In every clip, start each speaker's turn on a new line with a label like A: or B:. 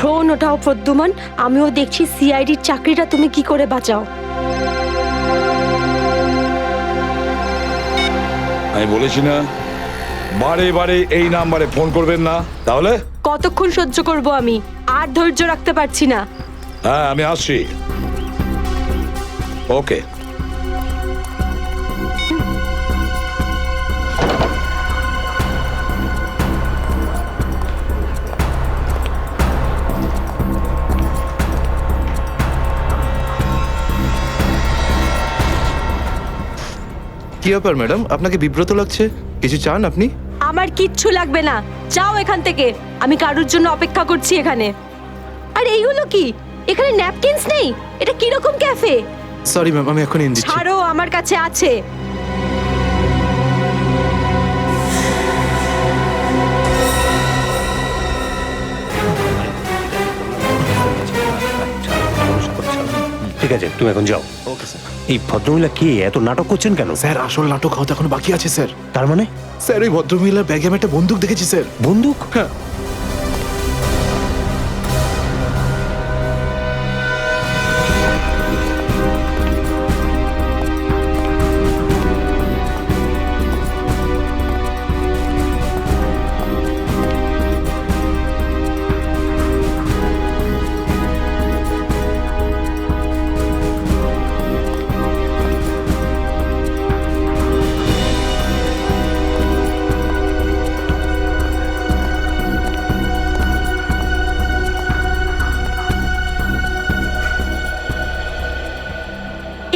A: Phone ওঠাও Pradyuman, আমিও দেখছি সিআইডির চাকরিটা তুমি কি করে বাঁচাও।
B: আমি বলেছি না বারে বারে এই নাম্বারে ফোন করবেন না। তাহলে
A: কতক্ষণ সহ্য করব আমি, আর ধৈর্য রাখতে পারছি না।
B: হ্যাঁ আমি আসছি। ওকে।
C: কি ব্যাপার ম্যাডাম, আপনাকে বিব্রত লাগছে? কিছু চান আপনি?
A: আমার কিচ্ছু লাগবে না, যাও এখান থেকে। আমি কারোর জন্য অপেক্ষা করছি এখানে। আর এইগুলো কি? এখানে ন্যাপকিনস নেই? এটা কিরকম ক্যাফে?
C: সরি ম্যাম, আমি এখন এনে দিচ্ছি।
A: ছাড়ো, আমার কাছে আছে।
D: ঠিক আছে, তুমি এখন যাও।
C: Okay sir.
D: এই ভদ্রমহিলা কি এত নাটক করছেন কেন?
E: স্যার আসল নাটক হতে এখন বাকি আছে স্যার।
D: তার মানে
E: স্যার ওই ভদ্রমহিলার ব্যাগে আমি একটা বন্দুক দেখেছি স্যার।
D: বন্দুক?
E: হ্যাঁ।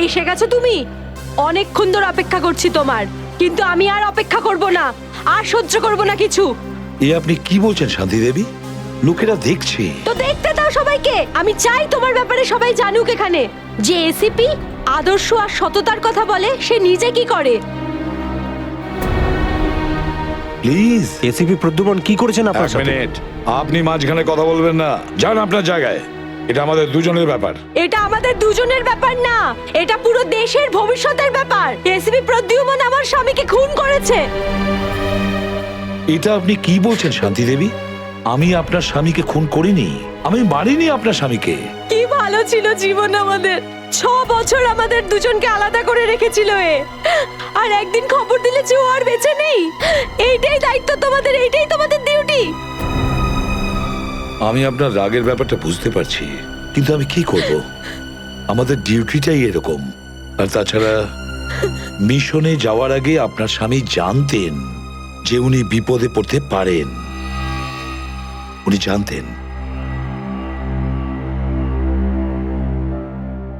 A: এসে গেছো তুমি? অনেকক্ষণ ধরে অপেক্ষা করছি তোমার, কিন্তু আমি আর অপেক্ষা করব না, আর সহ্য করব না কিছু।
B: এ আপনি কি বলছেন শান্তি দেবী? লোকেরা দেখছে।
A: তো দেখতে দাও সবাইকে। আমি চাই তোমার ব্যাপারে সবাই জানুক এখানে। যে এসিপি আদর্শ আর সততার কথা বলে, সে নিজে কি করে।
B: প্লিজ
D: এসিপি প্রদ্যুমন কি করেছেন
B: এক
D: আপনার সাথে?
B: মিনিট, আপনি মাঝখানে কথা বলবেন না। যান আপনার জায়গায়, এটা আমাদের দুজনের ব্যাপার।
A: এটা আমাদের দুজনের ব্যাপার না, এটা পুরো দেশের ভবিষ্যতের ব্যাপার। এসিপি প্রদ্যুমন আমার স্বামীকে খুন করেছে।
B: এটা আপনি কি বলছেন শান্তি দেবী? আমি আপনার স্বামীকে খুন করিনি, আমি মারিনি আপনার স্বামীকে।
A: কি ভালো ছিল জীবন আমাদের। 6 বছর আমাদের দুজনকে আলাদা করে রেখেছিল এ, আর একদিন খবর দিলে যে ও আর বেঁচে নেই। এইটাই দায়িত্ব তোমাদের, এইটাই তোমাদের ডিউটি।
B: আমি আপনার রাগের ব্যাপারটা বুঝতে পারছি, কিন্তু আমি কি করব? আমাদের ডিউটিটাই এরকম। আর তাছাড়া মিশনে যাওয়ার আগে আপনার স্বামী জানতেন যে উনি বিপদে পড়তে পারেন। উনি জানতেন।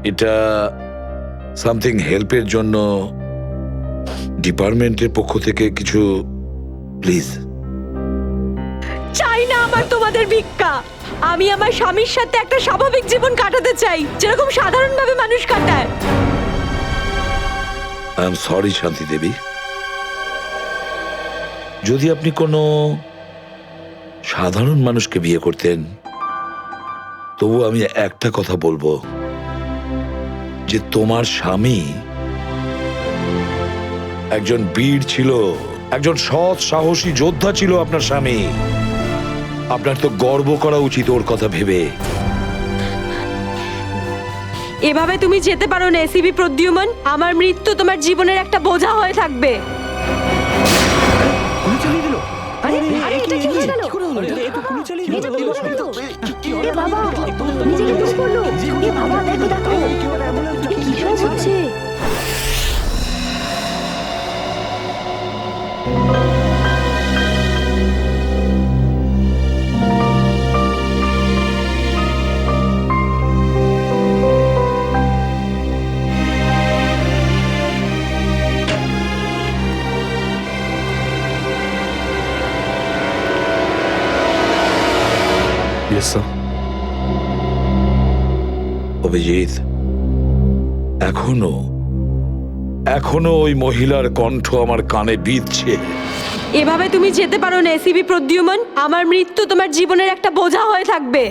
B: এটা সামথিং হেল্পের জন্য ডিপার্টমেন্টের পক্ষ থেকে কিছু প্লিজ।
A: চাই না আমার তোমাদের ভিক্ষা। আমি আমার স্বামীর সাথে একটা স্বাভাবিক জীবন কাটাতে চাই, যেরকম সাধারণভাবে মানুষ কাটায়।
B: আই এম সরি শান্তি দেবী। যদি আপনি কোনো সাধারণ মানুষকে বিয়ে করতেন, তবু আমি একটা কথা বলবো, যে তোমার স্বামী একজন বীর ছিল, একজন সৎ সাহসী যোদ্ধা ছিল আপনার স্বামী। আপনার তো গর্ব করা উচিত ওর কথা ভেবে।
A: এভাবে তুমি যেতে পারো না এসিপি প্রদ্যুমন। আমার মৃত্যু তোমার জীবনের একটা বোঝা হয়ে থাকবে।
D: গুলি চালিয়ে দিল?
F: আরে এটা কি হয়ে গেল?
D: এ তো গুলি চালিয়ে
F: এটা
D: দিল।
F: তো বললাম তো। এ বাবা, নিজেকে দোষ করলো। এ বাবা, দেখো দেখো, এ কি সব হচ্ছে?
E: Yes sir.
B: অভিজিৎ, এখনো এখনো ওই মহিলার কণ্ঠ আমার কানে বিঁধছে।
A: এভাবে তুমি যেতে পারো না এসিপি প্রদ্যুমন। আমার মৃত্যু তোমার জীবনের একটা বোঝা হয়ে থাকবে।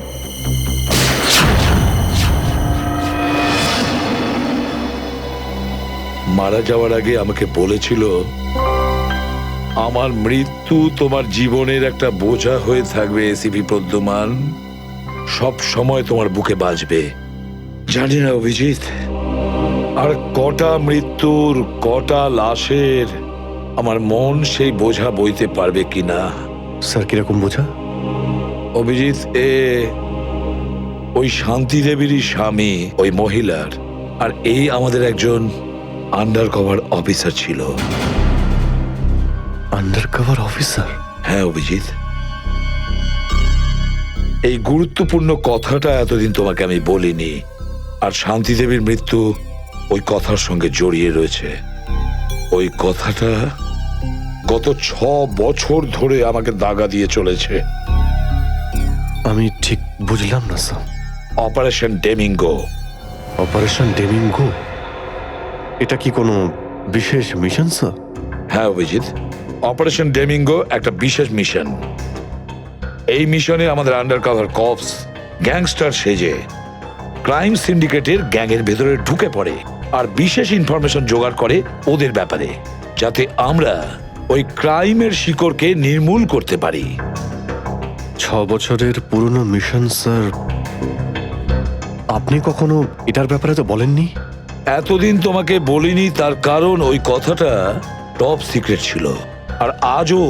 B: মারা যাওয়ার আগে আমাকে বলেছিল, আমার মৃত্যু তোমার জীবনের একটা বোঝা হয়ে থাকবে এসিপি প্রদ্যুমান। সব সময় তোমার বুকে বাজবে। জানি না অভিজিৎ, আর কটা মৃত্যুর, কটা লাশের আমার মন সেই বোঝা বইতে পারবে কিনা।
D: স্যার কিরকম বোঝা?
B: অভিজিৎ, ওই শান্তি দেবীরই স্বামী ওই মহিলার, আর এই আমাদের একজন আন্ডার কভার অফিসার ছিল।
D: Under cover officer?
B: হ্যাঁ অভিজিৎ, এই গুরুত্বপূর্ণ কথাটা এতদিন তোমাকে আমি বলিনি, আর শান্তি দেবীর মৃত্যু ওই কথার সঙ্গে জড়িয়ে রয়েছে। ওই কথাটা গত 6 বছর ধরে আমাকে দাগা দিয়ে চলেছে।
D: আমি ঠিক বুঝলাম না স্যার।
B: অপারেশন ডেমিঙ্গো।
D: অপারেশন ডেমিঙ্গো? এটা কি কোনো বিশেষ মিশন স্যার?
B: হ্যাঁ অভিজিৎ, অপারেশন ডেমিঙ্গো একটা বিশেষ মিশন। এই মিশনে আমাদের আন্ডার কভার কপস গ্যাংস্টার সেজে ক্রাইম সিন্ডিকেটের গ্যাংয়ের ভেতরে ঢুকে পড়ে আর বিশেষ ইনফরমেশন জোগাড় করে ওদের ব্যাপারে, যাতে আমরা ওই ক্রাইমের শিকড়কে নির্মূল করতে পারি।
D: 6 বছরের পুরনো মিশন স্যার। আপনি কখনো এটার ব্যাপারে তো বলেননি।
B: এতদিন তোমাকে বলিনি তার কারণ ওই কথাটা টপ সিক্রেট ছিল, আর আজও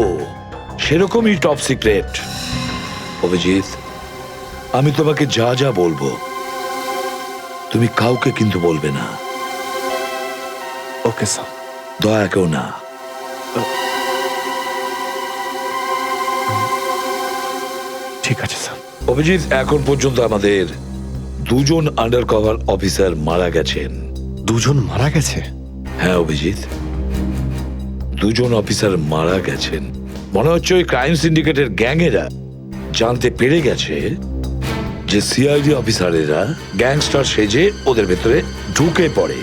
B: সেরকমই টপ সিক্রেট। অভিজিৎ, আমি তোমাকে যা যা বলবো তুমি কাউকে কিন্তু বলবে না।
D: Okay sir.
B: দয়া কেউ না।
D: ঠিক আছে স্যার।
B: অভিজিৎ, এখন পর্যন্ত আমাদের 2 জন আন্ডার কভার অফিসার মারা গেছেন।
D: 2 জন মারা গেছে?
B: হ্যাঁ অভিজিৎ, 2 জন অফিসার মারা গেছেন। মনে হচ্ছে ওই ক্রাইম সিন্ডিকেটের গ্যাংয়েরা জানতে পেরে গেছে যে সিআইডি অফিসারেরা গ্যাংস্টার সেজে ওদের ভেতরে ঢুকে পড়ে।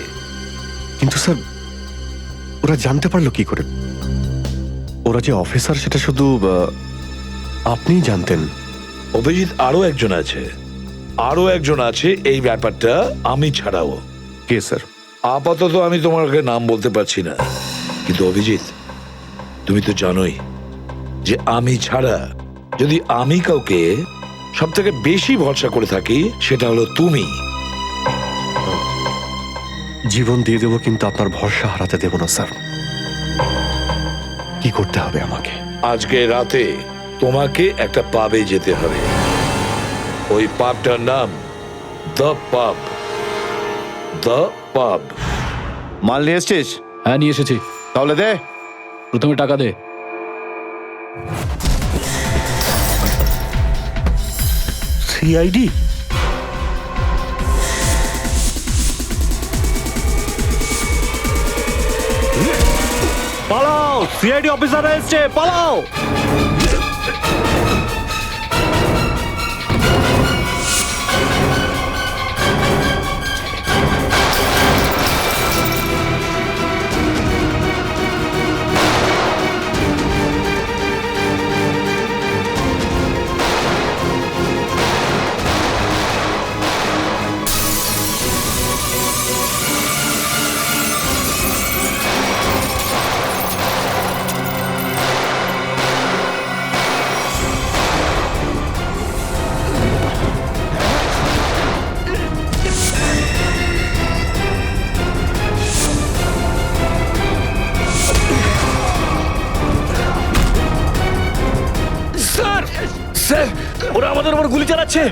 D: কিন্তু স্যার ওরা জানতে পারলো কি করে? ওরা যে অফিসার সেটা শুধু আপনিই জানতেন।
B: অভিজিৎ, আরো একজন আছে এই ব্যাপারটা আমি ছাড়াও।
D: কে স্যার?
B: আপাতত আমি তোমাকে নাম বলতে পারছি না, কিন্তু অভিজিৎ তুমি তো জানোই যে আমি ছাড়া যদি আমি কাউকে সব থেকে বেশি ভরসা করে থাকি সেটা হলো তুমি।
D: জীবন দিয়ে দেবো, কিন্তু আপনার ভরসা হারাতে দেব না স্যার। কি করতে হবে আমাকে?
B: আজকে রাতে তোমাকে একটা পাবে যেতে হবে। ওই পাবটার নাম দ্য পাব। দ্য পাব।
E: মাল নিয়ে এসছিস?
G: হ্যাঁ নিয়ে এসেছি।
E: তাহলে দে।
G: প্রথমে টাকা দে।
D: সিআইডি? পালাও! সিআইডি অফিসার এসছে, পালাও!
G: ওরা আমাদের উপর গুলি চালাচ্ছে,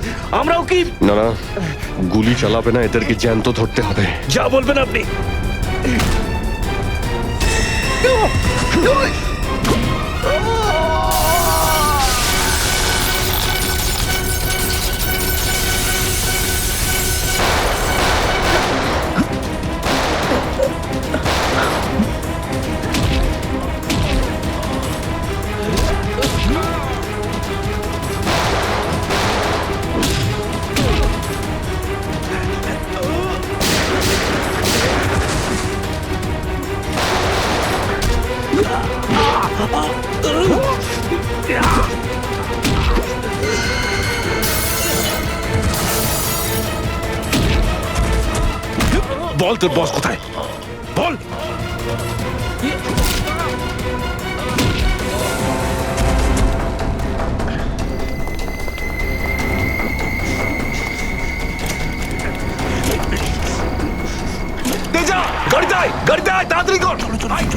G: আমরাও কি?
D: না না, গুলি চালাবে না, এদেরকে জ্যান্ত ধরতে হবে।
G: যা বলবেন আপনি।
E: বল তোর বস কোথায়? বল।
B: আয় গাড়িতে আয় তাড়াতাড়ি কর আয়।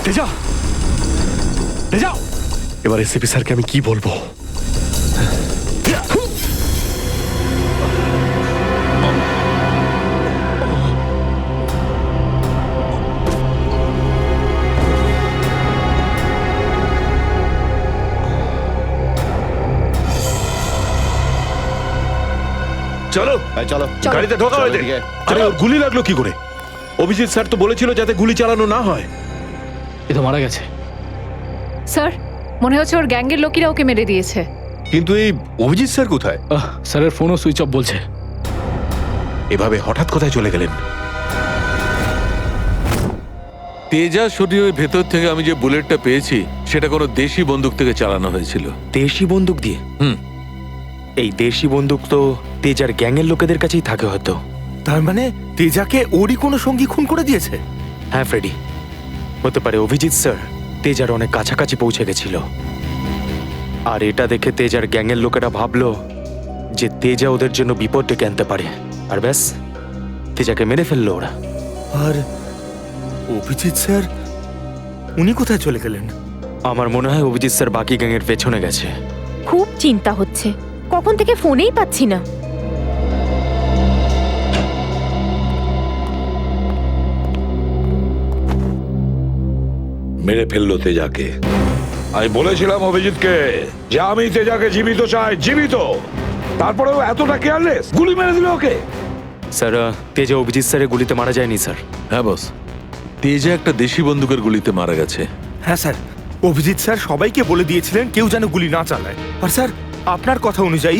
D: তেজা, তেজা, এবার এসিপি স্যারকে আমি কি বলবো?
B: চলো
E: এই চলো
B: গাড়িতে ঢোকা
E: চলো
B: হয়েছে
E: এদিকে।
H: আরে ওর গুলি লাগলো কি করে? অভিজিৎ স্যার তো বলেছিল যাতে গুলি চালানো না হয়।
G: এ তো মারা গেছে।
I: স্যার মনে হচ্ছে ওর গ্যাংয়ের লোকেরা ওকে মেরে দিয়েছে।
H: কিন্তু এই অভিজিৎ স্যার কোথায়?
G: স্যারের ফোনও সুইচ অফ বলছে।
H: এভাবে হঠাৎ কোথায় চলে গেলেন?
J: তেজা শরীরের ভেতর থেকে আমি যে বুলেটটা পেয়েছি সেটা কোনো দেশি বন্দুক থেকে চালানো হয়েছিল।
K: দেশি বন্দুক দিয়ে?
J: হুম।
K: এই দেশি বন্দুক তো তেজার গ্যাংয়ের লোকেদের কাছেই থাকে হয়তো।
C: তার মানে তেজাকে ওরই কোনো সঙ্গী খুন করে দিয়েছে?
K: হ্যাঁ ফ্রেডি, হতে পারে অভিজিৎ স্যার তেজার অনেক কাছাকাছি পৌঁছে গেছিল, আর এটা দেখে তেজার গ্যাংয়ের লোকেরা ভাবলো যে তেজা ওদের জন্য বিপদ ডেকে আনতে পারে, আর ব্যাস তেজাকে মেরে ফেললো ওরা।
C: আর অভিজিৎ স্যার উনি কোথায় চলে গেলেন?
K: আমার মনে হয় অভিজিৎ স্যার বাকি গ্যাংয়ের পেছনে গেছে।
F: খুব চিন্তা হচ্ছে, কখন থেকে ফোনেই পাচ্ছি না।
B: মেরে ফেললো তেজাকে। আমি বলেছিলাম অভিজিৎকে যে আমি তেজাকে জীবিত চাই, জীবিত। তারপরেও এতটা কেয়ারলেস, গুলি মেরে দিল ওকে।
K: স্যার তেজা অভিজিৎ স্যারের গুলিতে মারা যায়নি স্যার।
J: হ্যাঁ বস, তেজা একটা দেশি বন্দুকের গুলিতে মারা গেছে।
C: হ্যাঁ স্যার, অভিজিৎ স্যার সবাইকে বলে দিয়েছিলেন কেউ যেন গুলি না চালায়। আর স্যার আপনার কথা অনুযায়ী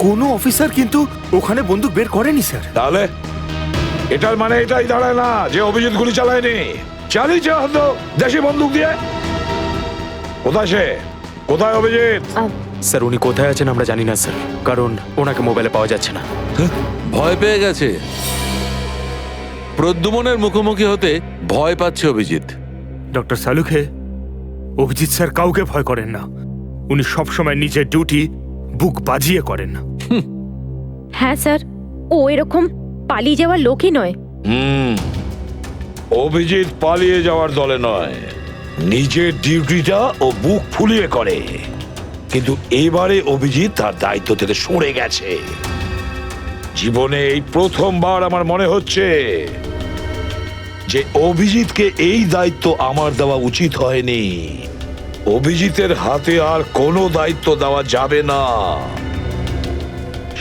C: কোনো অফিসার কিন্তু ওখানে বন্দুক বের করেনি স্যার।
B: তাহলে এটার মানে এটাই দাঁড়ায় না যে অভিজিৎ গুলি চালায়নি, চালিয়েছে হয়তো দেশি বন্দুক দিয়ে। কোথায় সে? কোথায় অভিজিৎ?
K: স্যার উনি কোথায় আছেন আমরা জানি না স্যার, কারণ ওনাকে মোবাইলে পাওয়া যাচ্ছে না।
J: ভয় পেয়ে গেছে। প্রদ্যুমনের মুখোমুখি হতে ভয় পাচ্ছে অভিজিৎ।
C: ডক্টর সালুখে, অভিজিৎ স্যার কাউকে ভয় করেন না। উনি সবসময় নিজের ডিউটি বুক বাজিয়ে করেন না।
F: হ্যাঁ স্যার, ও এরকম পালিয়ে যাওয়ার লোকই নয়।
B: অভিজিৎ পালিয়ে যাওয়ার দলে নয়, নিজের ডিউটিটা ও বুক ফুলিয়ে করে। কিন্তু এবারে অভিজিৎ তার দায়িত্ব থেকে সরে গেছে। জীবনে এই প্রথমবার আমার মনে হচ্ছে যে অভিজিৎকে এই দায়িত্ব আমার দেওয়া উচিত হয়নি। অভিজিতের হাতে আর কোনো দায়িত্ব দেওয়া যাবে না।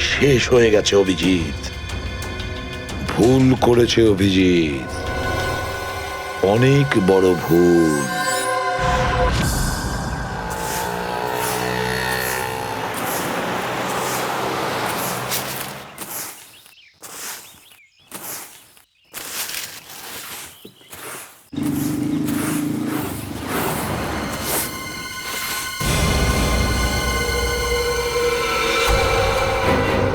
B: শেষ হয়ে গেছে অভিজিৎ। ভুল করেছে অভিজিৎ, অনেক বড় ভুল।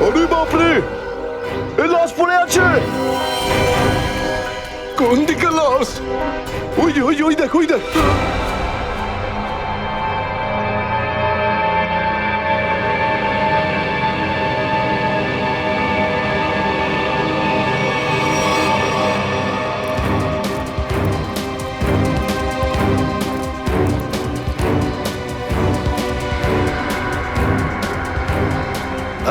E: আরে বাপরে, এই লাশ পড়ে আছে। কোন দিকে লাশ? ওই যে ওই যে ওই দেখ, ওই দেখ।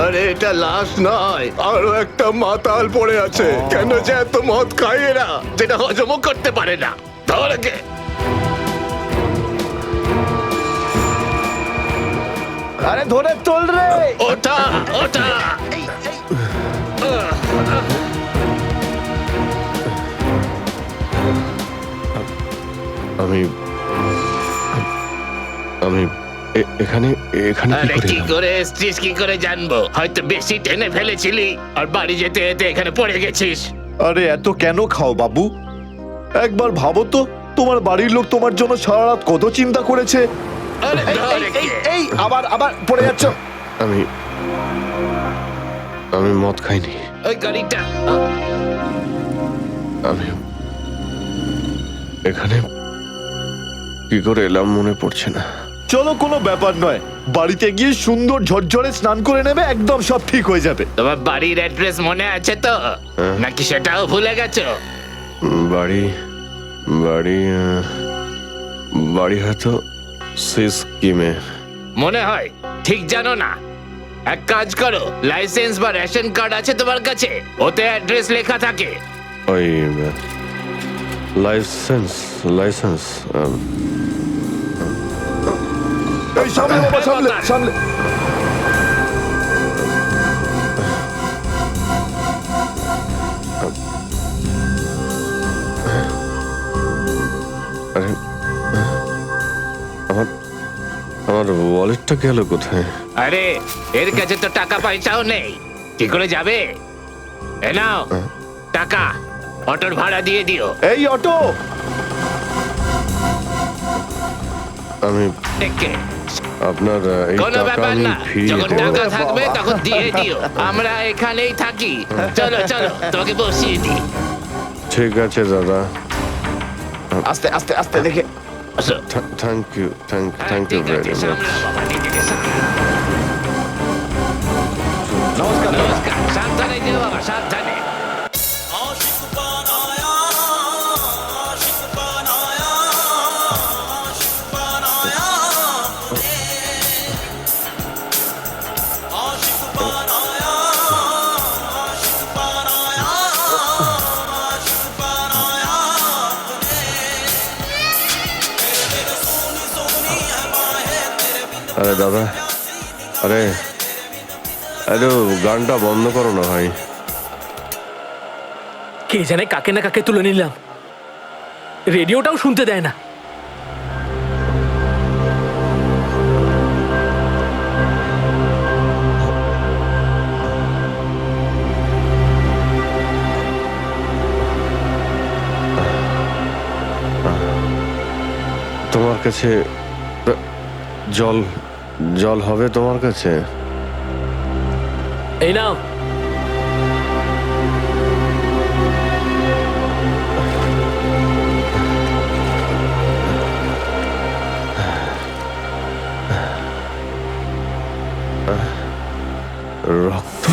E: আরে এটা লাশ নয়, আরো একটা মাতাল পড়ে আছে। কেন যে এত মদ খায় এরা, যেটা হজমও করতে পারে না। ধরে কে? আরে ধরে তোল রে। ওটা ওটা।
D: আমি আমি এখানে এখানে কি
E: আরে
D: করে
E: কি
D: এলাম?
E: করে এসছিস কি করে জানবো? হয়তো বেশি টেনে ফেলেছিলি আর বাড়ি যেতে যেতে এখানে পড়ে গেছিস।
L: আরে এত কেন খাও বাবু? একবার ভাবো তো, তোমার বাড়ির লোক তোমার জন্য সারা রাত কত চিন্তা করেছে।
E: আরে ধর একে।
L: এই আবার আবার পড়ে যাচ্ছ।
D: আমি আমি মদ খাইনি।
E: ওই গাড়িটা
D: আমি এখানে কি করে এলাম মনে পড়ছে না।
L: চলো, কোনো ব্যাপার নয়, বাড়িতে গিয়ে সুন্দর ঝরঝরে স্নান করে নেবে, একদম সব ঠিক হয়ে যাবে।
E: তোমার বাড়ির অ্যাড্রেস মনে আছে তো নাকি সেটাও ভুলে গেছো?
D: বাড়ি বাড়ি বাড়ি হয়তো সিস্কিমে।
E: মনে হয় ঠিক জানো না। এক কাজ করো, লাইসেন্স বা রেশন কার্ড আছে তোমার কাছে? ওতে অ্যাড্রেস লেখা থাকে।
D: ওই লাইসেন্স লাইসেন্স
L: এই সামনে বাবা, সামনে সামনে।
D: আরে আমার আমার ওয়ালেটটা গেল কোথায়?
E: আরে এর কাছে তো টাকা পয়সাও নেই, কি করে যাবে? এ নাও টাকা, অটোর ভাড়া দিয়ে দিও।
L: এই অটো,
D: আমি
E: দেখে
D: আপনার এই
E: কোনো
D: টাকা
E: ব্যাপার
D: আমি
E: না,
D: ফিরিয়ে
E: যখন
D: দেবো।
E: টাকা থাকবে তখন দিয়ে দিও। আমরা এখানেই থাকি। চলো চলো, তোমাকে বসিয়ে দিই।
D: ঠিক আছে দাদা,
L: আস্তে আস্তে আস্তে দেখে।
E: আসো।
D: থ্যাংক ইউ থ্যাংক ইউ
E: ঠিক আছে,
D: ভেরি মাচ।
E: সামলাও বাবা, নিজেকে সামলাও। নমস্কার, সাবধানে যেও বাবা, সাবধানে।
D: আরে দাদা, আরে আরে গানটা বন্ধ করো না ভাই।
G: কে জানে কাকে না কাকে তুলে নিলাম, রেডিওটাও শুনতে দেয় না।
D: তোমার কাছে জল জল হবে তোমার কাছে?
G: এই নাও।
D: রক্ত?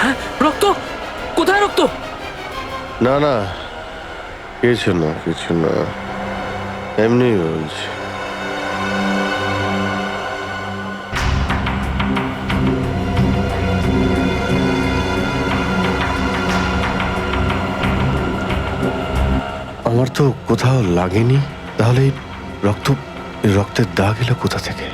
G: হ্যাঁ, রক্ত? কোথায় রক্ত?
D: না না, কিছু না কিছু না, এমনি বলছি। আমার তো কোথাও লাগেনি, তাহলে এই রক্তের দাগ এলো কোথা থেকে?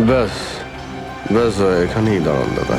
D: ব্যাস ব্যাস, এখানেই দাঁড়ান দাদা।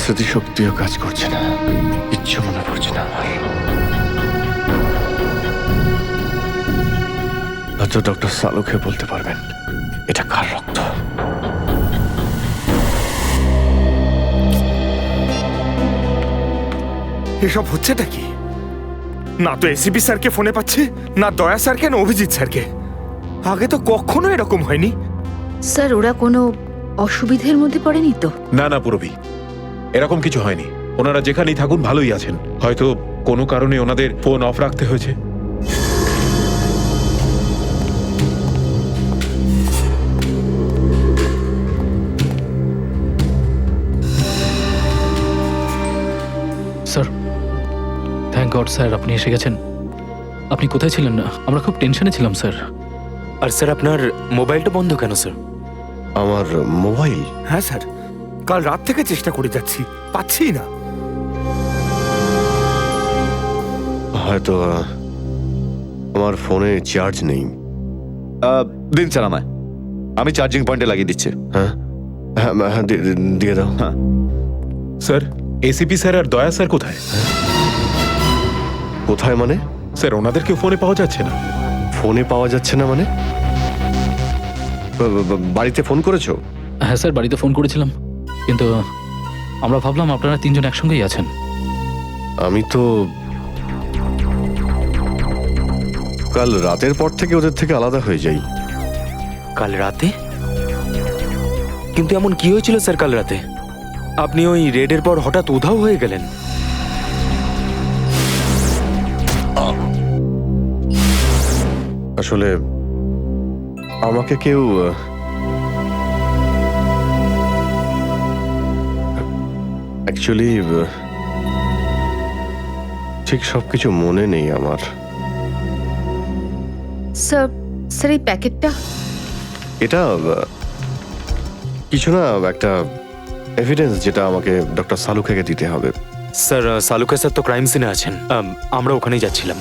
D: স্মৃতিশক্তিও কাজ করছে না, কিচ্ছু মনে পড়ছে না আমার। হয়তো ডক্টর সালুকে বলতে পারবেন এটা কার রক্ত।
C: এসব হচ্ছেটা কি? না তো এসিপি স্যারকে ফোনে পাচ্ছি, না দয়া স্যারকে, না অভিজিৎ স্যারকে। আগে তো কখনো এরকম হয়নি।
F: স্যার ওরা কোনো অসুবিধের মধ্যে পড়েনি তো?
H: না না পুরবি, এরকম কিছু হয়নি। ওনারা যেখানেই থাকুন ভালোই আছেন। হয়তো কোনো কারণে ওনাদের ফোন অফ রাখতে হয়েছে।
G: স্যার, থ্যাংক গড স্যার আপনি এসে গেছেন। আপনি কোথায় ছিলেন না? আমরা খুব টেনশনে ছিলাম স্যার।
K: আর স্যার আপনার মোবাইলটা বন্ধ কেন স্যার?
D: আমার মোবাইল?
C: হ্যাঁ স্যার, কাল রাত থেকে চেষ্টা করে যাচ্ছি, পাচ্ছি না।
D: হয়তো আমার ফোনে চার্জ নেই।
L: দিন স্যার আমায়, আমি চার্জিং পয়েন্টে লাগিয়ে দিচ্ছি।
D: হ্যাঁ হ্যাঁ হ্যাঁ, দিয়ে দাও।
L: হ্যাঁ
H: স্যার, এসিপি স্যার আর দয়া স্যার কোথায়?
D: কোথায় মানে?
H: স্যার ওনাদেরকে ফোনে পাওয়া যাচ্ছে না।
D: ফোনে পাওয়া যাচ্ছে না মানে? বাড়িতে ফোন করেছো?
G: হ্যাঁ স্যার, বাড়িতে ফোন করেছিলাম, কিন্তু আমরা ভাবলাম আপনারা তিনজন একসঙ্গেই আছেন।
D: আমি তো কাল রাতের পর থেকে ওদের থেকে আলাদা হয়ে যাই।
K: কাল রাতে? কিন্তু এমন কি হয়েছিল স্যার কাল রাতে? আপনি ওই রেডের পর হঠাৎ উধাও হয়ে গেলেন।
D: আসলে আমাকে কেউ অ্যাকচুয়ালি ঠিক সবকিছু মনে নেই আমার।
F: স্যার, স্যার এই প্যাকেটটা?
D: এটা কিছু না, একটা এভিডেন্স যেটা আমাকে ডক্টর সালুকে দিতে হবে।
K: স্যার সালুকা স্যার তো ক্রাইম সিনে আছেন, আমরা ওখানেই যাচ্ছিলাম।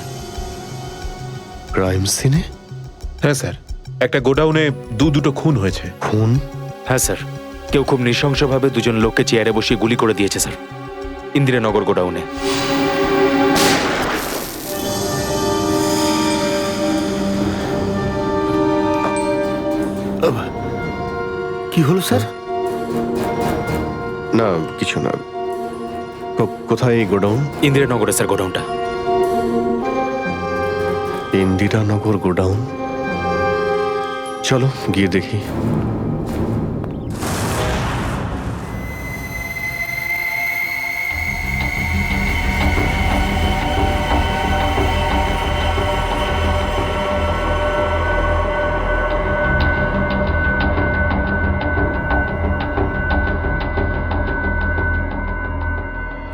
D: ক্রাইম সিনে?
H: হ্যাঁ স্যার, একটা গোডাউনে দুটো খুন হয়েছে।
D: খুন?
K: হ্যাঁ স্যার, কেউ খুব নৃশংসভাবে দুজন লোককে চেয়ারে বসিয়ে গুলি করে দিয়েছে স্যার, ইন্দিরানগর গোডাউনে।
C: কি হলো স্যার?
D: না কিছু না। কোথায় এই গোডাউন?
K: ইন্দিরানগরে স্যার গোডাউনটা।
D: ইন্দিরানগর গোডাউন? চলো গিয়ে দেখি।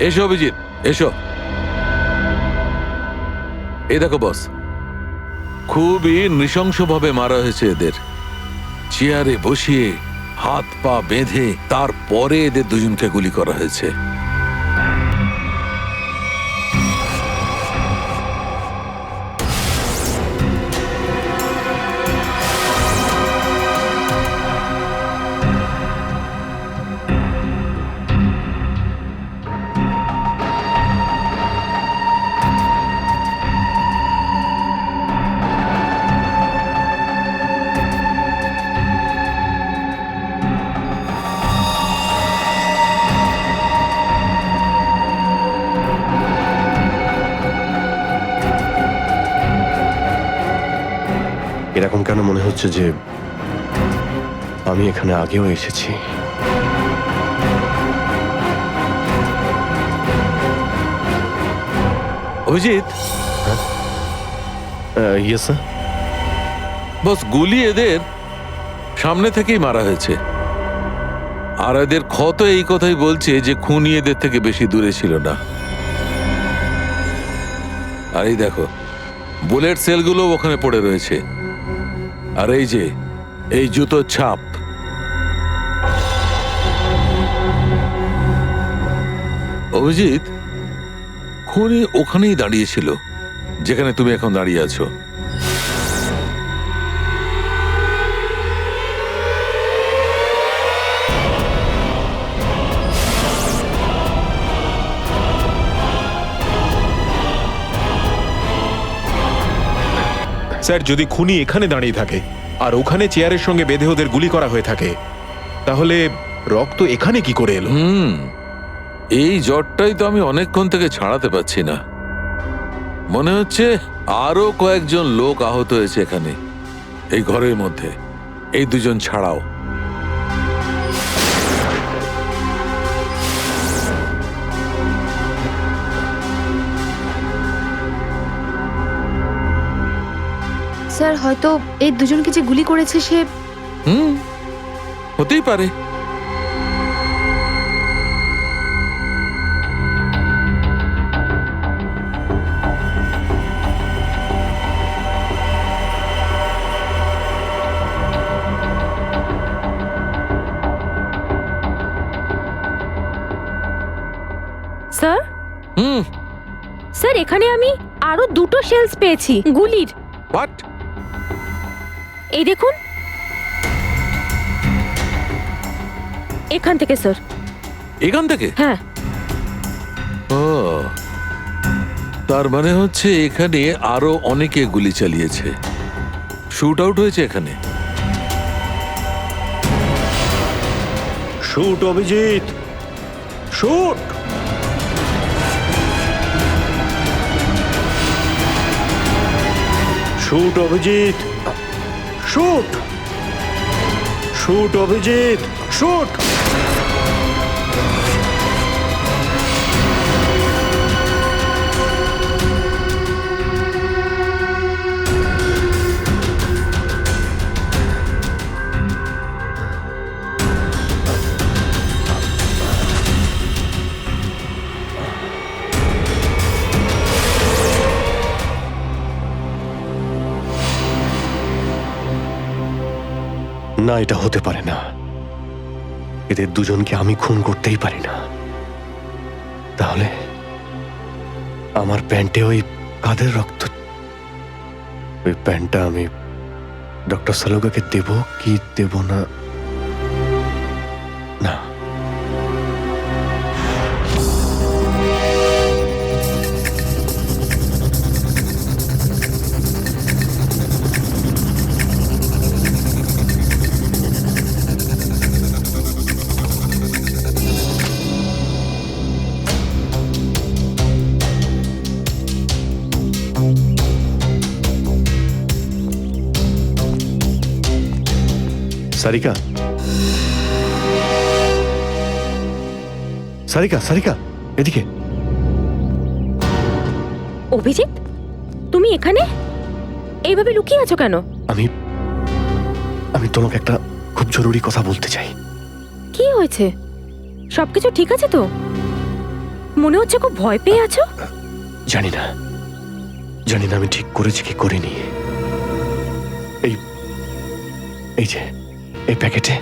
J: এসো অভিজিৎ, এসো। এই দেখো বস, খুবই নৃশংসভাবে মারা হয়েছে এদের। চেয়ারে বসিয়ে হাত পা বেঁধে তারপরে এদের দুজনকে গুলি করা হয়েছে।
D: এরকম কেন মনে হচ্ছে যে আমি এখানে আগেও এসেছি?
J: Abhijit,
D: yes sir.
J: বস গুলি এদের সামনে থেকেই মারা হয়েছে, আর এদের ক্ষত এই কথাই বলছে যে খুনি এদের থেকে বেশি দূরে ছিল না। আর এই দেখো, বুলেট সেলগুলো ওখানে পড়ে রয়েছে, আর এই যে এই জুতোর ছাপ। অভিজিৎ, খুনি ওখানেই দাঁড়িয়েছিল যেখানে তুমি এখন দাঁড়িয়ে আছো।
H: স্যার যদি খুনি এখানে দাঁড়িয়ে থাকে আর ওখানে চেয়ারের সঙ্গে বেঁধে ওদের গুলি করা হয়ে থাকে, তাহলে রক্ত এখানে কি করে এলো?
J: এই জ্বরটাই তো আমি অনেকক্ষণ থেকে ছাড়াতে পারছি না। মনে হচ্ছে আরো কয়েকজন লোক আহত হয়েছে এখানে, এই ঘরের মধ্যে, এই দুজন ছাড়াও।
F: স্যার হয়তো এই দুজনকে যে গুলি করেছে সে
J: হতেই পারে।
A: স্যার স্যার এখানে আমি আরো দুটো শেলস পেয়েছি গুলির।
J: হোয়াট?
A: এই দেখুন, এখান থেকে স্যার।
J: এখান থেকে?
A: হ্যাঁ।
J: ও, তার মানে হচ্ছে এখানে আরো অনেকে গুলি চালিয়েছে, শুট আউট হয়েছে এখানে।
C: Shoot Abhijit, shoot. Shoot Abhijit, shoot. Shoot Abhijit, shoot.
D: না, এটা হতে পারে না। এদের দুজনকে আমি খুন করতেই পারি না। তাহলে আমার প্যান্টে ওই কাদের রক্ত? ওই প্যান্টটা আমি ডক্টর সালুকাকে দেব কি দেব না? না, সারিকা, সারিকা, সারিকা, এদিকে।
A: অভিজিৎ, তুমি এখানে এইভাবে লুকিয়ে আছো কেন?
D: আমি আমি তোমাকে একটা খুব জরুরি কথা বলতে চাই।
A: কি হয়েছে? সবকিছু ঠিক আছে তো? মনে হচ্ছে খুব ভয় পেয়ে আছো।
D: জানি না, জানি না আমি ঠিক করেছি কি করিনি। এই এই যে এই প্যাকেটে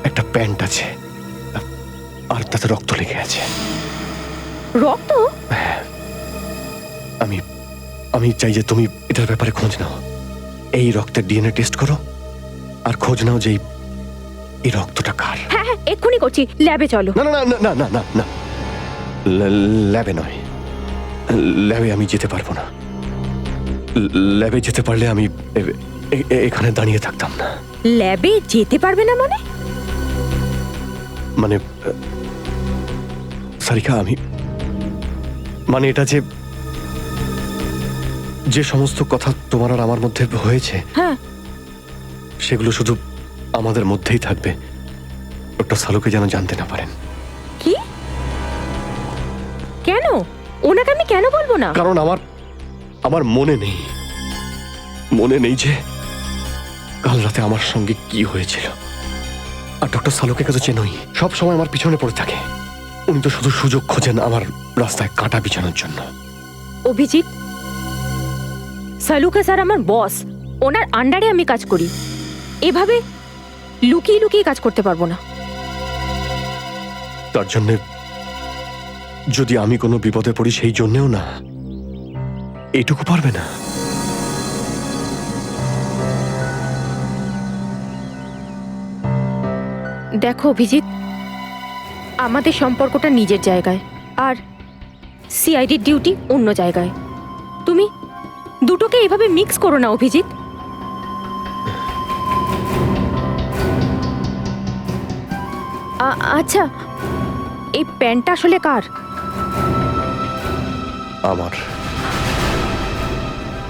D: একটা প্যান্ট আছে, আর তাতে রক্ত লেগে আছে।
A: রক্ত?
D: আমি আমি চাই যে তুমি এটার ব্যাপারে খোঁজ নাও। এই রক্তের ডিএনএ টেস্ট করো আর খোঁজ নাও যে এই রক্তটা কার।
A: হ্যাঁ হ্যাঁ, এক্ষুনি করছি। ল্যাবে চলো।
D: না না না না না না না, ল্যাবে নয়, ল্যাবে আমি যেতে পারবো না। ল্যাবে যেতে পারলে আমি এখানে দাঁড়িয়ে থাকতাম না।
A: ল্যাবে যেতে পারবে না মানে?
D: মানে সারিকা, আমি মানে এটা যে যে সমস্ত কথা তোমার আর আমার মধ্যে হয়েছে,
A: হ্যাঁ,
D: সেগুলো শুধু আমাদের মধ্যেই থাকবে। ডক্টর সালুকে যেন জানতে না পারেন।
A: কি? কেন? ওনাকে আমি কেন বলবো না?
D: কারণ আমার মনে নেই যে কাল রাতে আমার সঙ্গে কি হয়েছিল। আর ডক্টর সালুকে কাছে চেনই, সব সময় আমার পিছনে পড়ে থাকে। উনি তো শুধু সুযোগ খোঁজেন আমার রাস্তায় কাঁটা বিছানোর জন্য।
A: অভিজিৎ, সালুকা স্যার আমার বস, ওনার আন্ডারে আমি কাজ করি। এভাবে লুকিয়ে লুকিয়ে কাজ করতে পারবো না।
D: তার জন্য যদি আমি কোনো বিপদে পড়ি, সেই জন্যেও না, এইটুকু পারবে না।
A: দেখো অভিজিৎ, আমাদের সম্পর্কটা নিজের জায়গায় আর সিআইডির ডিউটি অন্য জায়গায়। তুমি দুটোকে এইভাবে মিক্স করো না অভিজিৎ। আচ্ছা, এই প্যান্টটা আসলে কার?
D: আমার।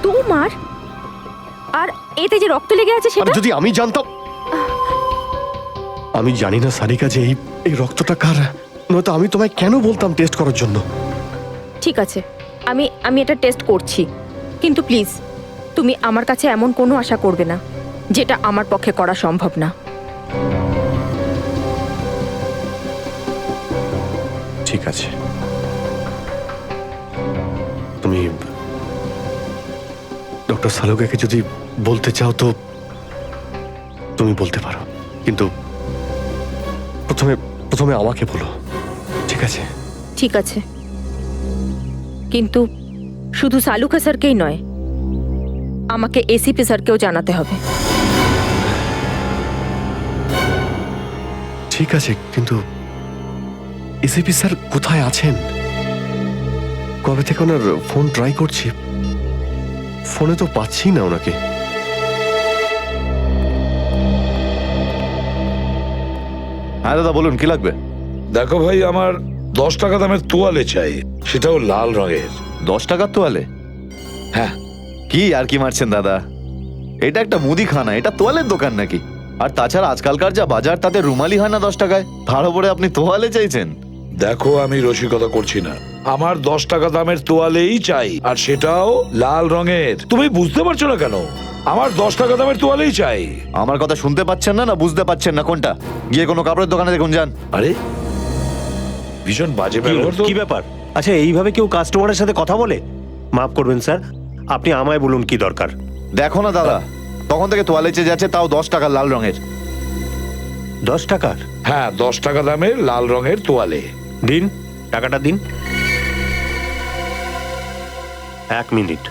A: তোমার? আর এতে যে রক্ত লেগে আছে
D: আর
A: সেটা?
D: যদি আমি জানতাম। আমি জানি না সারিকা যে এই রক্তটা কার, নয়তো আমি তোমায় কেন বলতাম টেস্ট করার জন্য।
A: ঠিক আছে, আমি এটা টেস্ট করছি, কিন্তু প্লিজ তুমি আমার কাছে এমন কোনো আশা করবে না যেটা আমার পক্ষে করা সম্ভব না।
D: ঠিক আছে, তুমি ডক্টর সালুকাকে যদি বলতে চাও তো তুমি বলতে পারো, কিন্তু প্রথমে আমাকে বলো, ঠিক আছে?
A: ঠিক আছে, কিন্তু শুধু সালুকা স্যারকেই নয়, আমাকে এসিপি স্যারকেও জানাতে হবে।
D: ঠিক আছে, কিন্তু এসিপি স্যার কোথায় আছেন? কবে থেকে ওনার ফোন ট্রাই করছি, ফোনে তো পাচ্ছি না ওনাকে।
L: হ্যাঁ দাদা বলুন, কি লাগবে?
B: দেখো ভাই, আমার 10 টাকা দামের তোয়ালে চাই, সেটাও লাল রঙের।
L: 10 টাকার তোয়ালে?
B: হ্যাঁ।
L: কি আর কি মারছেন দাদা, এটা একটা মুদিখানা, এটা তোয়ালের দোকান নাকি? আর তাছাড়া আজকালকার যা বাজার, তাতে রুমালি হয় না 10 টাকায়, তার উপরে আপনি তোয়ালে চাইছেন?
B: দেখো, আমি রসিকতা করছি না, আমার 10 টাকা দামের তোয়ালেই চাই, আর সেটাও লাল রঙের। তুমি বুঝতে পারছো না কেন? আমার 10 টাকা দামের তোয়ালেই চাই।
L: আমার কথা শুনতে পাচ্ছেন না, না বুঝতে পাচ্ছেন না? কোনটা? গিয়ে কোনো কাপড়ের দোকানে দেখুন, যান।
B: আরে ভীষণ বাজে ব্যবহার তো।
M: কি ব্যাপার? আচ্ছা, এইভাবে কেউ কাস্টমারের সাথে কথা বলে? মাফ করবেন স্যার, আপনি আমায় বলুন কি দরকার।
L: দেখো না দাদা, তখন থেকে তোয়ালে চেয়ে যাচ্ছে, তাও 10 টাকা লাল রঙের।
M: 10 টাকার?
B: হ্যাঁ, 10 টাকা দামের লাল রঙের তোয়ালে।
M: দিন, টাকাটা দিন। 1 মিনিট।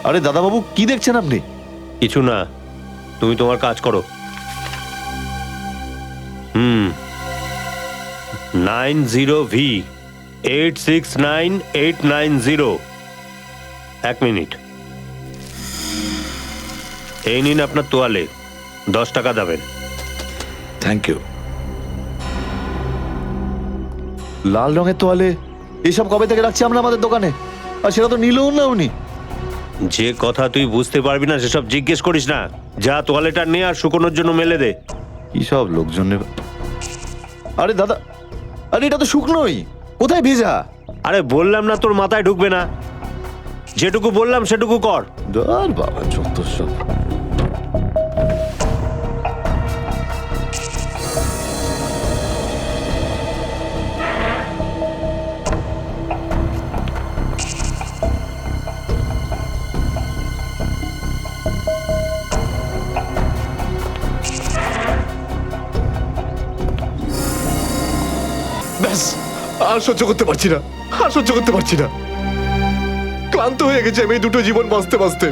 L: আরে দাদা বাবু, কি দেখছেন আপনি?
M: কিছু না, তুমি তোমার কাজ করো। 90V 869890। 1 মিনিট। এই নিন আপনার তোয়ালে, 10 টাকা দেবেন।
B: Thank you.
L: লাল রঙের তোয়ালে এসব কবে থেকে রাখছি আমরা আমাদের দোকানে, আর সেটা তো নিলও না উনি।
M: যে কথা তুই বুঝতে পারবি না সেসব জিজ্ঞেস করিস না। যা তোয়ালেটা নে আর শুকোনোর জন্য মেলে দে।
L: কি সব লোকজন। আরে দাদা, আরে এটা তো শুকনোই, কোথায় ভেজা?
M: আরে বললাম না তোর মাথায় ঢুকবে না, যেটুকু বললাম সেটুকু কর।
L: ধর বাবা, যত সব।
E: ব্যাস, আর সহ্য করতে পারছি না, আর সহ্য করতে পারছি না। ক্লান্ত হয়ে গেছে আমি এই দুটো জীবন বাঁচতে বাঁচতে।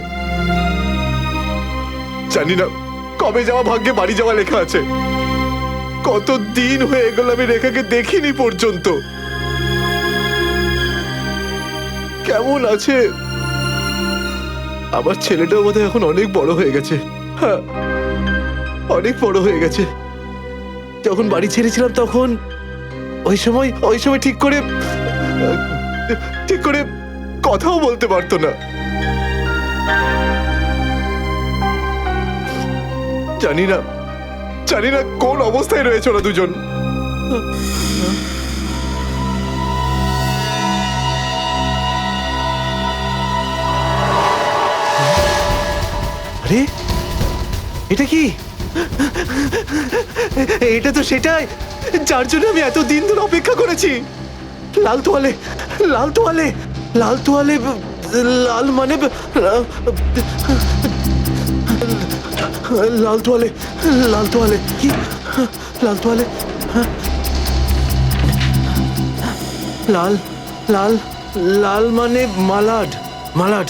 E: জানি না কবে যাওয়া ভাগ্যে বাড়ি যাওয়া লেখা আছে। কত দিন হয়ে গেল আমি রেখাকে দেখিনি পর্যন্ত। কেমন আছে? আমার ছেলেটাও বোধহয় এখন অনেক বড় হয়ে গেছে। হ্যাঁ, অনেক বড় হয়ে গেছে। যখন বাড়ি ছেড়েছিলাম তখন ওই সময় ঠিক করে কথাও বলতে পারতো না। জানি না কোন অবস্থায় রয়েছে ওরা দুজন। আরে এটা কি? এটা তো সেটাই যার জন্য আমি এত দিন ধরে অপেক্ষা করেছি। লাল তোয়ালে, লাল তোয়ালে, লাল তোয়ালে, লাল মানে লাল তোয়ালে, লাল তোয়ালে, কি লাল তোয়ালে? লাল লাল লাল মানে মালাড, মালাড।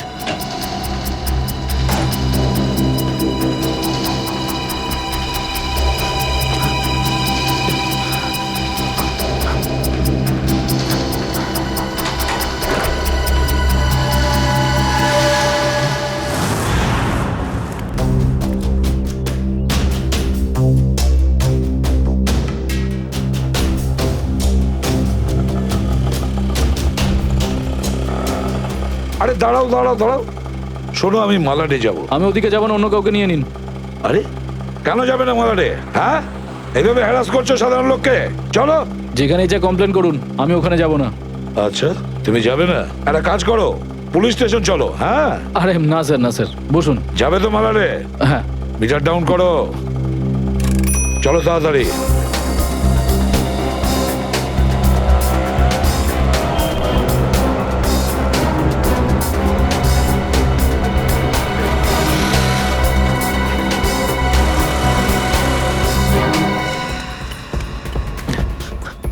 B: দাঁড়াও দাঁড়াও দাঁড়াও, শোনো আমি মালাডে যাব।
G: আমি ওদিকে যাবো না, অন্য কাউকে নিয়ে নিন।
B: আরে কেন যাবে না মালাডে? হ্যাঁ, এইভাবে হ্যারাস করছো সাধারণ লোককে। চলো।
G: যেখানে যা কমপ্লেন করুন, আমি ওখানে যাব না।
B: আচ্ছা তুমি যাবে না? একটা কাজ করো, পুলিশ স্টেশন চলো। হ্যাঁ
G: আরে না স্যার, না স্যার, বসুন।
B: যাবে তো মালাডে?
G: হ্যাঁ।
B: মিটার ডাউন করো, চলো তাড়াতাড়ি।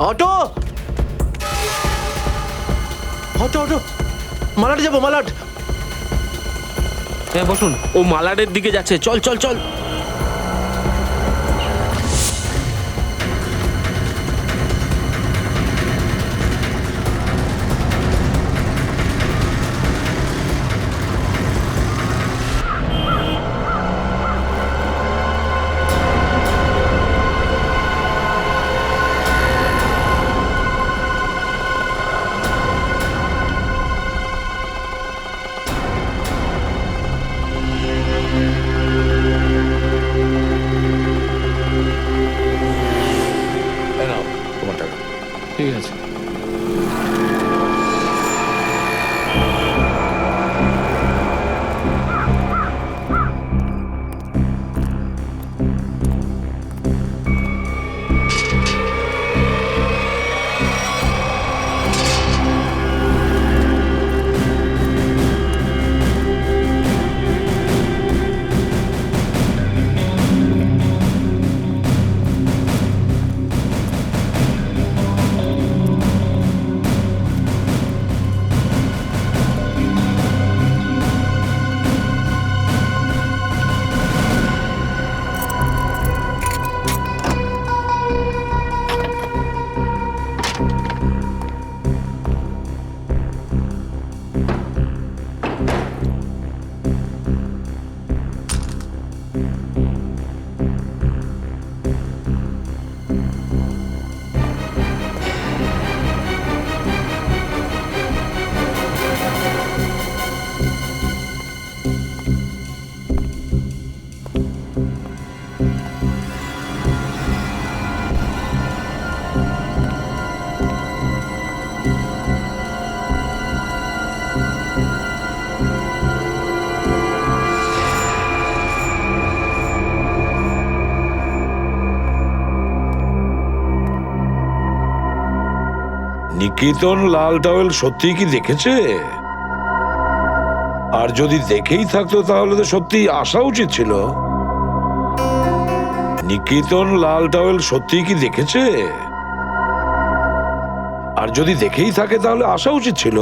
N: অটো অটো অটো, মালাট যাবো, মালাট। হ্যাঁ বসুন, ও মালাটের দিকে যাচ্ছে, চল চল চল।
B: এই নাও তোমার টাকা।
G: ঠিক আছে।
B: নিকেতন লাল টাওয়েল সত্যি কি দেখেছে? আর যদি দেখেই থাকতো তাহলে তো সত্যি আসা উচিত ছিল। নিকেতন লাল টাওয়েল সত্যি কি দেখেছে? আর যদি দেখেই থাকে তাহলে আসা উচিত ছিল।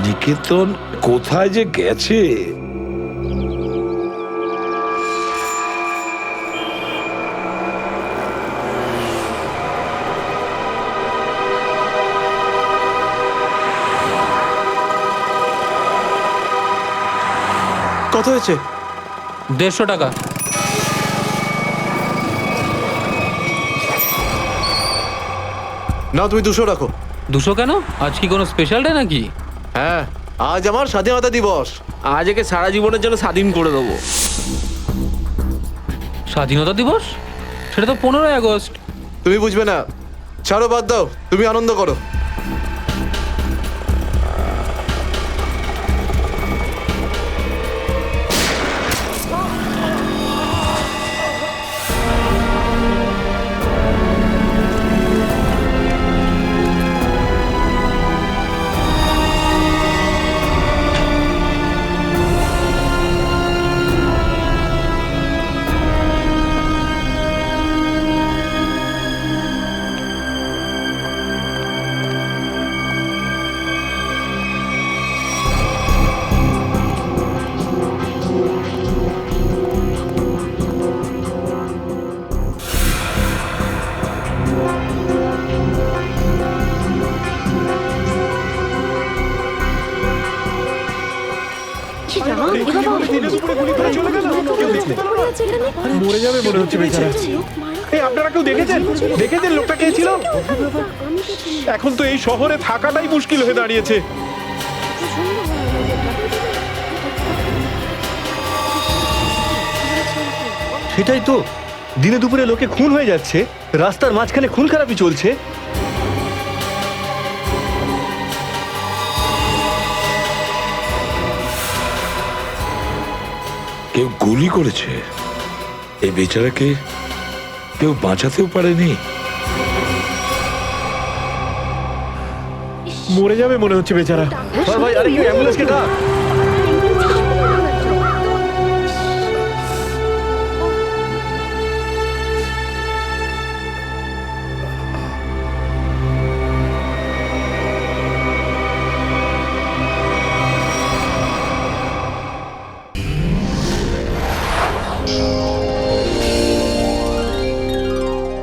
B: নিকেতন কোথায় যে গেছে?
N: কত হয়েছে?
G: 150 টাকা।
N: না তুমি 200 রাখো।
G: 200 কেন? আজ কি কোনো স্পেশাল ডে নাকি?
N: হ্যাঁ, আজ আমার স্বাধীনতা দিবস। আজ একে সারা জীবনের জন্য স্বাধীন করে দেবো।
G: স্বাধীনতা দিবস? সেটা তো 15ই আগস্ট।
N: তুমি বুঝবে না, ছাড়ো, বাদ দাও, তুমি আনন্দ করো।
H: মরে যাবে মনে হচ্ছে বেচারা। এই আপনারা কেউ দেখেছেন লোকটা কে ছিল? এখন তো এই শহরে থাকাটাই মুশকিল হয়ে দাঁড়িয়েছে।
D: সেটাই তো, দিনে দুপুরে লোকে খুন হয়ে যাচ্ছে, রাস্তার মাঝখানে খুন খারাপি চলছে।
B: কেউ গুলি করেছে, এই বেচারাকে কেউ বাঁচাতেও পারেনি।
H: মরে যাবে মনে হচ্ছে বেচারা।
D: ভাই, আরে কেউ অ্যাম্বুলেন্সকে ডাক।